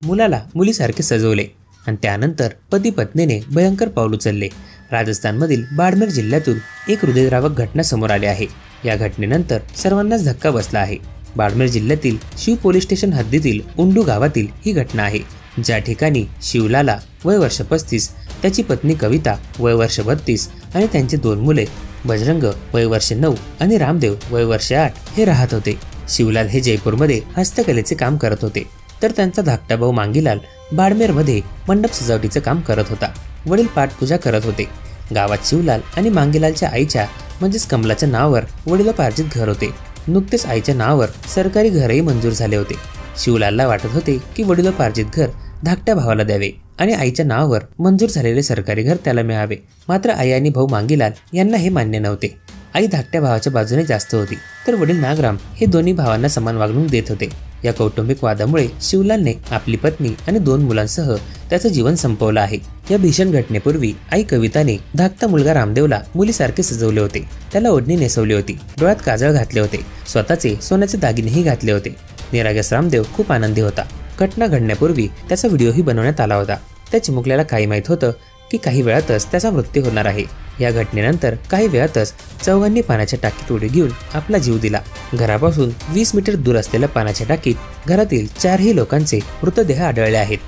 मुलाला मुलीसारखे सजवले आणि त्यानंतर पती पत्नीने भयंकर पाऊल उचलले। राजस्थानमधील बाड़मेर जिल्ह्यातून एक हृदयद्रावक घटना समोर आली आहे। या घटनेनंतर सर्वांनाच धक्का बसला आहे। बाड़मेर जिल्ह्यातील शिव पोलीस स्टेशन हद्दीतील उंडू गावातील ही घटना आहे, ज्या ठिकाणी शिवलाला वय वर्ष 35, त्याची पत्नी कविता वय वर्ष 32 आणि त्यांचे 2 मुले बजरंग वय वर्ष 9 आणि रामदेव वय वर्ष 8 हे राहत होते। शिवलाल हे जयपूरमध्ये हस्तकलेचे काम करत होते, तर त्यांचा धाकटा भाऊ मांगीलाल बाड़मेरमध्ये मंडप सजावटीचे काम करत होता। वडील पाठपूजा करत होते। गावात शिवलाल आणि मांगीलालच्या आईच्या म्हणजेच कमलाच्या नावावर वडिलोपार्जित घर होते। नुकतेच आईच्या नावावर सरकारी घरही मंजूर झाले होते। शिवलालला वाटत होते की वडिलोपार्जित घर धाकट्या भावाला द्यावे आणि आईच्या नावावर मंजूर झालेले सरकारी घर त्याला मिळावे। मात्र आई आणि भाऊ मांगीलाल यांना हे मान्य नव्हते। आई धाकट्या भावाच्या बाजूने जास्त होती, तर वडील नागराम हे दोन्ही भावांना समान वागणूक देत होते। या कौटुंबिक वादामुळे शिवलालने आपली पत्नी आणि 2 मुलांसह त्याचं जीवन संपवलं आहे। या भीषण घटनेपूर्वी आई कविताने धाकटा मुलगा रामदेवला मुलीसारखे सजवले होते, त्याला ओढणी नेसवली होती, डोळ्यात काजळ घातले होते, स्वतःचे सोन्याचे दागिनेही घातले होते। निरागस रामदेव खूप आनंदी होता। घटना घडण्यापूर्वी त्याचा व्हिडिओही बनवण्यात आला होता। त्या चिमुकल्याला काही माहित होतं की काही वेळातच त्याचा मृत्यू होणार आहे। या घटनेनंतर काही वेळातच चौघांनी पाण्याच्या टाकीत उडी घेऊन आपला जीव दिला। घरापासून 20 मीटर दूर असलेल्या पाण्याच्या टाकीत घरातील 4ही लोकांचे मृतदेह आढळले आहेत।